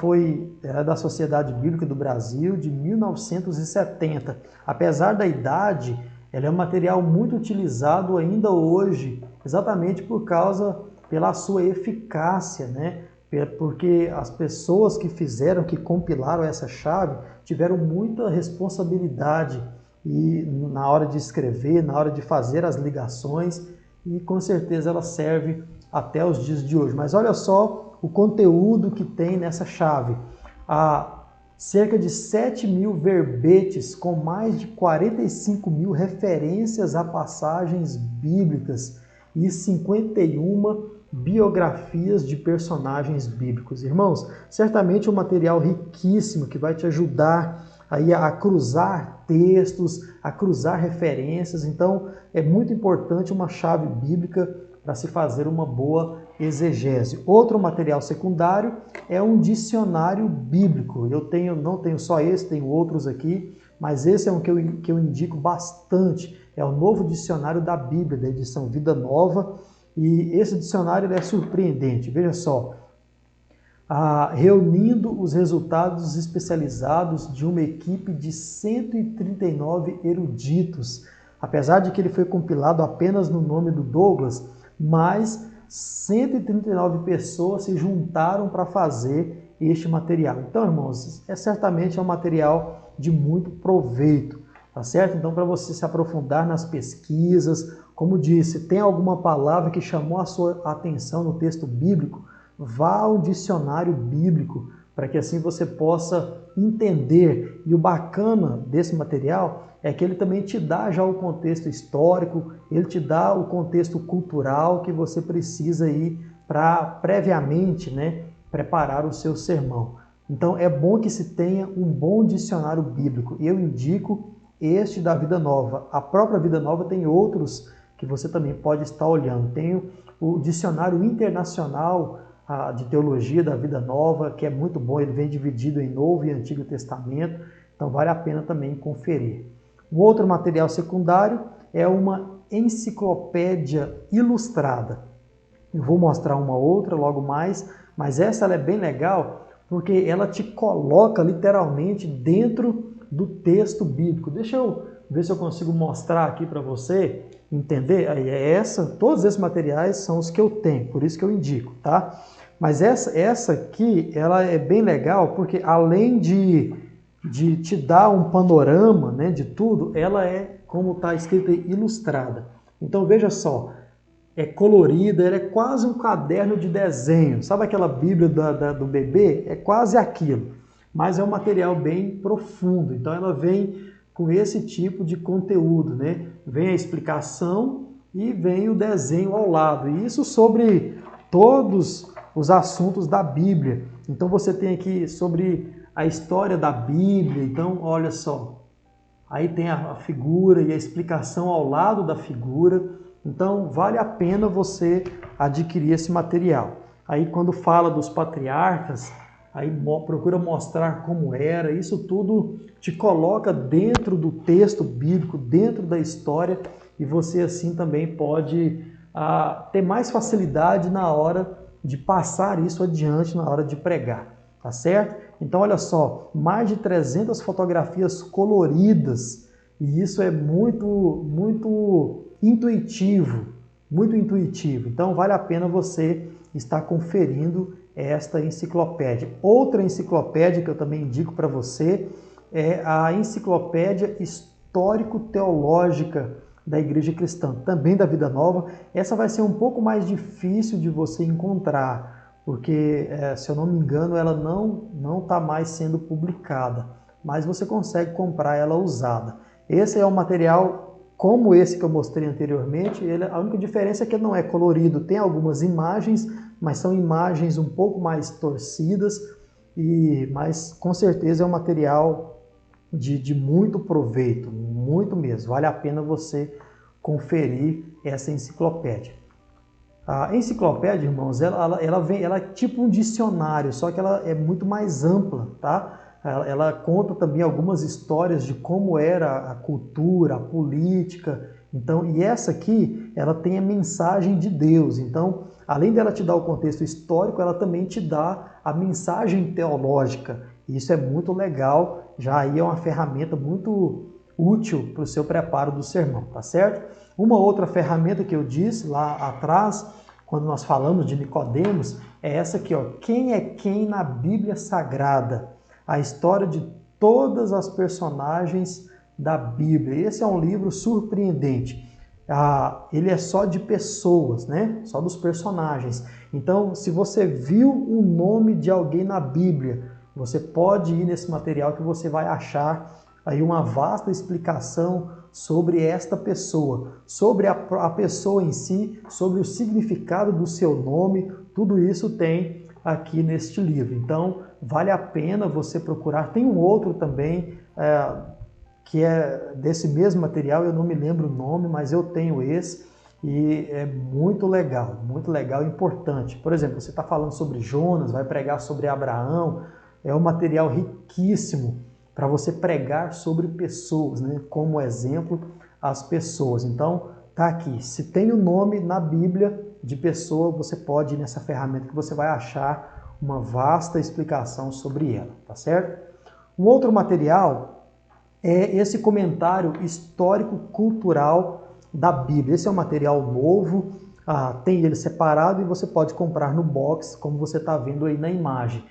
é da Sociedade Bíblica do Brasil, de 1970. Apesar da idade, ela é um material muito utilizado ainda hoje, exatamente pela sua eficácia, né? Porque as pessoas que compilaram essa chave, tiveram muita responsabilidade e na hora de escrever, na hora de fazer as ligações, e com certeza ela serve até os dias de hoje. Mas olha só o conteúdo que tem nessa chave. Há cerca de 7.000 verbetes com mais de 45.000 referências a passagens bíblicas e 51 biografias de personagens bíblicos. Irmãos, certamente um material riquíssimo que vai te ajudar aí a cruzar textos, a cruzar referências. Então, é muito importante uma chave bíblica para se fazer uma boa exegese. Outro material secundário é um dicionário bíblico. Não tenho só esse, tenho outros aqui, mas esse é um que eu indico bastante. É o Novo Dicionário da Bíblia, da edição Vida Nova. E esse dicionário é surpreendente. Veja só, reunindo os resultados especializados de uma equipe de 139 eruditos. Apesar de que ele foi compilado apenas no nome do Douglas, mas 139 pessoas se juntaram para fazer este material. Então, irmãos, certamente é um material de muito proveito, tá certo? Então, para você se aprofundar nas pesquisas, como disse, tem alguma palavra que chamou a sua atenção no texto bíblico, vá ao dicionário bíblico, para que assim você possa entender. E o bacana desse material é que ele também te dá já o contexto histórico, ele te dá o contexto cultural que você precisa aí para previamente, preparar o seu sermão. Então é bom que se tenha um bom dicionário bíblico. Eu indico este da Vida Nova. A própria Vida Nova tem outros que você também pode estar olhando. Tem o Dicionário Internacional de Teologia da Vida Nova, que é muito bom, ele vem dividido em Novo e Antigo Testamento, então vale a pena também conferir. O outro material secundário é uma enciclopédia ilustrada. Eu vou mostrar uma outra logo mais, mas essa ela é bem legal porque ela te coloca literalmente dentro do texto bíblico. Deixa eu ver se eu consigo mostrar aqui para você entender. Todos esses materiais são os que eu tenho, por isso que eu indico, tá? Mas essa aqui, ela é bem legal porque além de te dar um panorama, de tudo, ela é, como está escrito aí, ilustrada. Então veja só, é colorida, ela é quase um caderno de desenho. Sabe aquela Bíblia do bebê? É quase aquilo, mas é um material bem profundo. Então ela vem com esse tipo de conteúdo, Vem a explicação e vem o desenho ao lado. E isso sobre todos os assuntos da Bíblia. Então você tem aqui sobre a história da Bíblia. Então olha só, aí tem a figura e a explicação ao lado da figura. Então vale a pena você adquirir esse material. Aí quando fala dos patriarcas, aí procura mostrar como era. Isso tudo te coloca dentro do texto bíblico, dentro da história, e você assim também pode ter mais facilidade na hora de passar isso adiante, na hora de pregar, tá certo? Então olha só, mais de 300 fotografias coloridas, e isso é muito intuitivo, muito intuitivo. Então vale a pena você estar conferindo esta enciclopédia. Outra enciclopédia que eu também indico para você é a Enciclopédia Histórico-Teológica da Igreja Cristã, também da Vida Nova. Essa vai ser um pouco mais difícil de você encontrar, porque, se eu não me engano, ela não está mais sendo publicada, mas você consegue comprar ela usada. Esse é um material como esse que eu mostrei anteriormente. A única diferença é que ele não é colorido, tem algumas imagens, mas são imagens um pouco mais torcidas, mas com certeza é um material de muito proveito, muito mesmo. Vale a pena você conferir essa enciclopédia. A enciclopédia, irmãos, ela é tipo um dicionário, só que ela é muito mais ampla, tá? Ela conta também algumas histórias de como era a cultura, a política. Então, e essa aqui, ela tem a mensagem de Deus. Então, além dela te dar o contexto histórico, ela também te dá a mensagem teológica. E isso é muito legal, já aí é uma ferramenta muito útil para o seu preparo do sermão, tá certo? Uma outra ferramenta que eu disse lá atrás, quando nós falamos de Nicodemos, é essa aqui, ó. Quem é quem na Bíblia Sagrada? A história de todas as personagens da Bíblia. Esse é um livro surpreendente. Ele é só de pessoas, Só dos personagens. Então, se você viu o nome de alguém na Bíblia, você pode ir nesse material que você vai achar aí uma vasta explicação sobre esta pessoa, sobre a pessoa em si, sobre o significado do seu nome. Tudo isso tem aqui neste livro. Então, vale a pena você procurar. Tem um outro também, que é desse mesmo material, eu não me lembro o nome, mas eu tenho esse, e é muito legal e importante. Por exemplo, você está falando sobre Jonas, vai pregar sobre Abraão, é um material riquíssimo para você pregar sobre pessoas, como exemplo as pessoas. Então, tá aqui. Se tem o nome na Bíblia de pessoa, você pode ir nessa ferramenta que você vai achar uma vasta explicação sobre ela, tá certo? Um outro material é esse comentário histórico-cultural da Bíblia. Esse é um material novo, tem ele separado e você pode comprar no box, como você está vendo aí na imagem.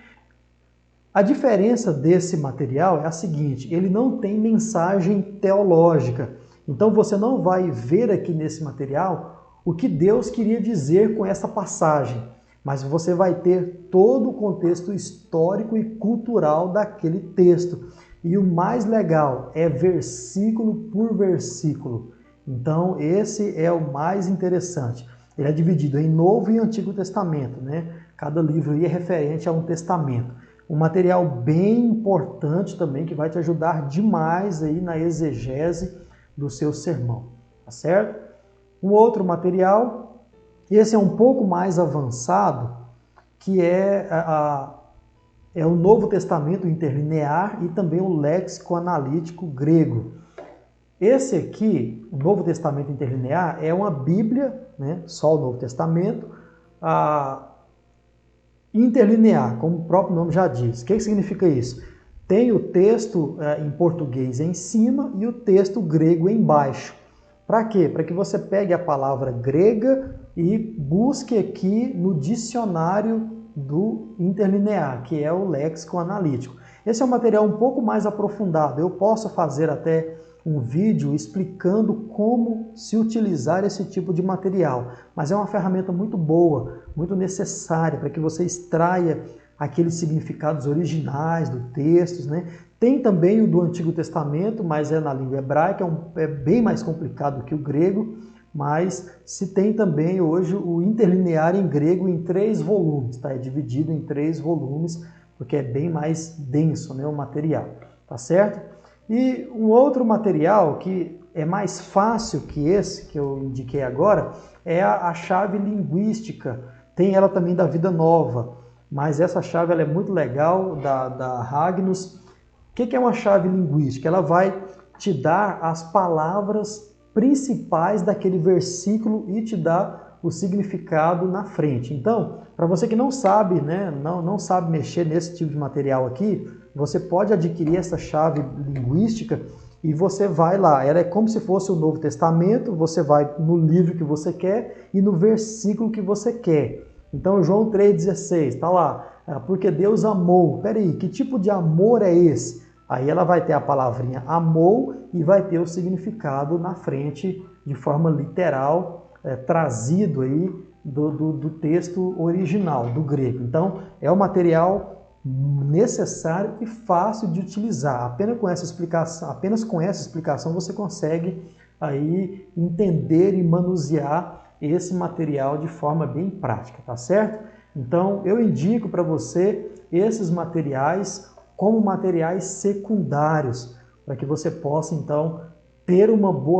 A diferença desse material é a seguinte: ele não tem mensagem teológica. Então você não vai ver aqui nesse material o que Deus queria dizer com essa passagem, mas você vai ter todo o contexto histórico e cultural daquele texto. E o mais legal é versículo por versículo. Então esse é o mais interessante. Ele é dividido em Novo e Antigo Testamento, né? Cada livro aí é referente a um testamento. Um material bem importante também, que vai te ajudar demais aí na exegese do seu sermão, tá certo? Um outro material, esse é um pouco mais avançado, que é o Novo Testamento interlinear e também o léxico analítico grego. Esse aqui, o Novo Testamento interlinear, é uma Bíblia, né? Só o Novo Testamento, interlinear, como o próprio nome já diz. O que significa isso? Tem o texto em português em cima e o texto grego embaixo. Para quê? Para que você pegue a palavra grega e busque aqui no dicionário do interlinear, que é o léxico analítico. Esse é um material um pouco mais aprofundado. Eu posso fazer até um vídeo explicando como se utilizar esse tipo de material, mas é uma ferramenta muito boa, muito necessária para que você extraia aqueles significados originais do texto, né? Tem também o do Antigo Testamento, mas é na língua hebraica, é bem mais complicado que o grego, mas se tem também hoje o interlinear em grego em 3 volumes, tá? É dividido em 3 volumes, porque é bem mais denso, né, o material, tá certo? E um outro material que é mais fácil que esse, que eu indiquei agora, é a chave linguística. Tem ela também da Vida Nova, mas essa chave ela é muito legal, da Hagnus. O que é uma chave linguística? Ela vai te dar as palavras principais daquele versículo e te dar o significado na frente. Então, para você que não sabe, né, não sabe mexer nesse tipo de material aqui, você pode adquirir essa chave linguística e você vai lá. Ela é como se fosse o Novo Testamento, você vai no livro que você quer e no versículo que você quer. Então, João 3,16, está lá. Porque Deus amou. Peraí, que tipo de amor é esse? Aí ela vai ter a palavrinha amou e vai ter o significado na frente de forma literal, trazido aí do texto original, do grego. Então, é um material necessário e fácil de utilizar. Apenas com essa explicação você consegue aí entender e manusear esse material de forma bem prática, tá certo? Então, eu indico para você esses materiais como materiais secundários, para que você possa, então,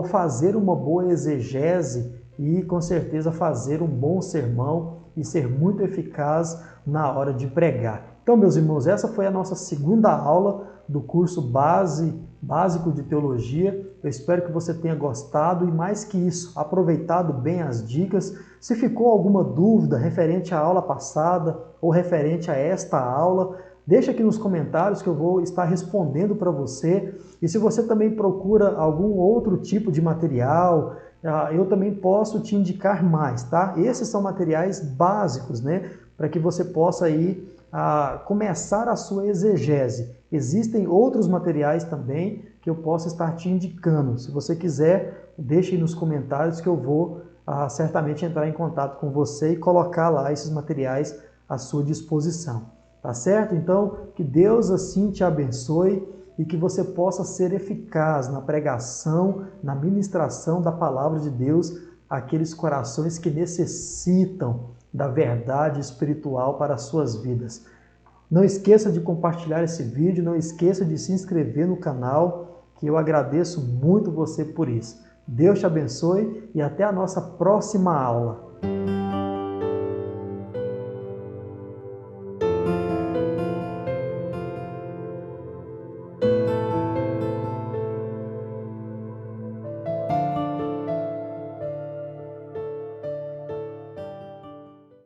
fazer uma boa exegese e, com certeza, fazer um bom sermão e ser muito eficaz na hora de pregar. Então, meus irmãos, essa foi a nossa segunda aula do curso básico de teologia. Eu espero que você tenha gostado e, mais que isso, aproveitado bem as dicas. Se ficou alguma dúvida referente à aula passada ou referente a esta aula, deixa aqui nos comentários que eu vou estar respondendo para você. E se você também procura algum outro tipo de material, eu também posso te indicar mais, tá? Esses são materiais básicos, né? Para que você possa aí começar a sua exegese. Existem outros materiais também que eu posso estar te indicando. Se você quiser, deixe aí nos comentários que eu vou certamente entrar em contato com você e colocar lá esses materiais à sua disposição. Tá certo? Então, que Deus assim te abençoe e que você possa ser eficaz na pregação, na ministração da palavra de Deus àqueles corações que necessitam da verdade espiritual para as suas vidas. Não esqueça de compartilhar esse vídeo, não esqueça de se inscrever no canal, que eu agradeço muito você por isso. Deus te abençoe e até a nossa próxima aula.